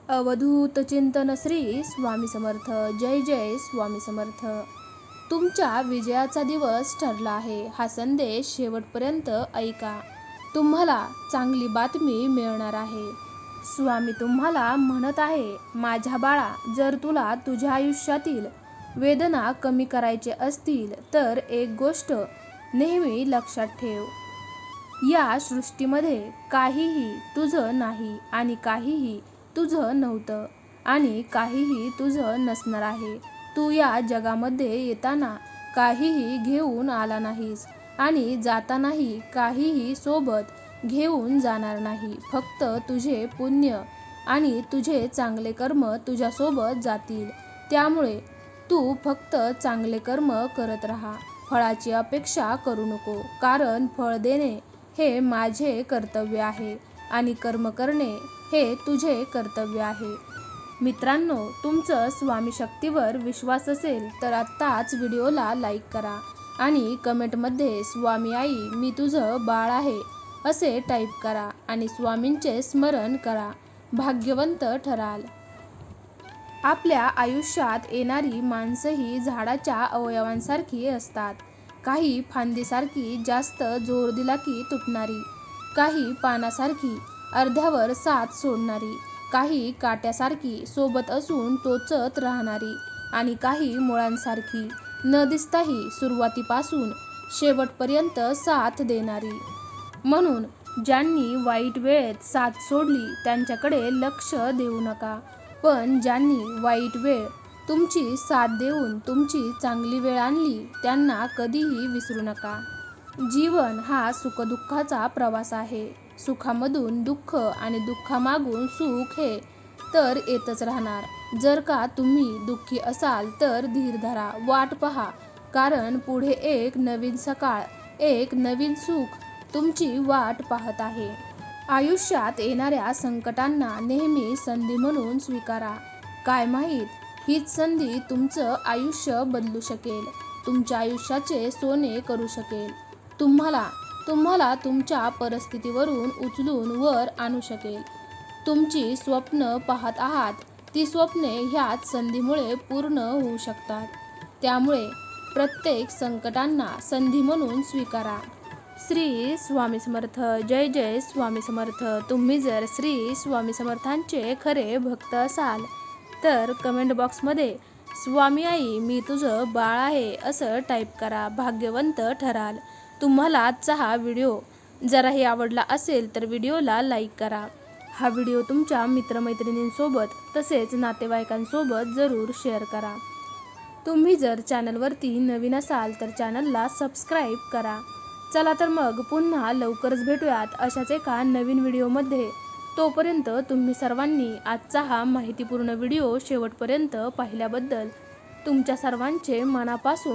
अवधूत चिंतन श्री स्वामी समर्थ. जय जय स्वामी समर्थ. तुमच्या विजयाचा दिवस ठरला आहे. हा संदेश शेवटपर्यंत ऐका. तुम्हाला चांगली बातमी मिळणार आहे. स्वामी तुम्हाला म्हणत आहे, माझ्या बाळा, जर तुला तुझ्या आयुष्यातील वेदना कमी करायचे असतील तर एक गोष्ट नेहमी लक्षात ठेव. या सृष्टीमध्ये काहीही तुझं नाही आणि काहीही तुझं नव्हतं आणि काहीही तुझं नसणार आहे. तू या जगामध्ये येताना काहीही घेऊन आला नाहीस आणि जातानाही काहीही सोबत घेऊन जाणार नाही. फक्त तुझे पुण्य आणि तुझे चांगले कर्म तुझ्यासोबत जातील. त्यामुळे तू फक्त चांगले कर्म करत राहा. फळाची अपेक्षा करू नको, कारण फळ देणे हे माझे कर्तव्य आहे आणि कर्म करणे हे तुझे कर्तव्य आहे. मित्रांनो, तुमचं स्वामी शक्तीवर विश्वास असेल तर आत्ताच व्हिडिओला लाईक करा आणि कमेंटमध्ये स्वामी आई मी तुझं बाळ आहे असे टाईप करा आणि स्वामींचे स्मरण करा. भाग्यवंत ठराल. आपल्या आयुष्यात येणारी माणसंही झाडाच्या अवयवांसारखी असतात. काही फांदीसारखी जास्त जोर दिला की तुटणारी, काही पानासारखी अर्ध्यावर साथ सोडणारी, काही काट्यासारखी सोबत असून टोचत राहणारी आणि काही मुळांसारखी न दिसताही सुरुवातीपासून शेवटपर्यंत साथ देणारी. म्हणून ज्यांनी वाईट वेळेत साथ सोडली त्यांच्याकडे लक्ष देऊ नका, पण ज्यांनी वाईट वेळ तुमची साथ देऊन तुमची चांगली वेळ आणली त्यांना कधीही विसरू नका. जीवन हा सुखदुःखाचा प्रवास आहे. सुखामधून दुःख आणि दुःखामागून सुख हे तर येतच राहणार. जर का तुम्ही दुःखी असाल तर धीर धरा, वाट पहा, कारण पुढे एक नवीन सकाळ, एक नवीन सुख तुमची वाट पाहत आहे. आयुष्यात येणाऱ्या संकटांना नेहमी संधी म्हणून स्वीकारा. काय माहीत, हीच संधी तुमचं आयुष्य बदलू शकेल, तुमच्या आयुष्याचे सोने करू शकेल, तुम्हाला तुमच्या परिस्थितीवरून उचलून वर आणू शकेल. तुमची स्वप्न पाहत आहात, ती स्वप्ने ह्याच संधीमुळे पूर्ण होऊ शकतात. त्यामुळे प्रत्येक संकटांना संधी म्हणून स्वीकारा. श्री स्वामी समर्थ. जय जय स्वामी समर्थ. तुम्ही जर श्री स्वामी समर्थांचे खरे भक्त असाल तर कमेंट बॉक्समध्ये स्वामी आई मी तुझं बाळ आहे असं टाईप करा. भाग्यवंत ठराल. तुम्हाला आजचा हा व्हिडिओ जराही आवडला असेल तर व्हिडिओला लाईक करा. हा व्हिडिओ तुमच्या मित्रमैत्रिणींसोबत तसेच नातेवाईकांसोबत जरूर शेअर करा. तुम्ही जर चॅनलवरती नवीन असाल तर चॅनलला सबस्क्राईब करा. चला तर मग पुन्हा लवकरच भेटूयात अशाच एका नवीन व्हिडिओमध्ये. तोपर्यंत तुम्ही सर्वांनी आजचा हा माहितीपूर्ण व्हिडिओ शेवटपर्यंत पाहिल्याबद्दल तुमच्या सर्वांचे मनापासून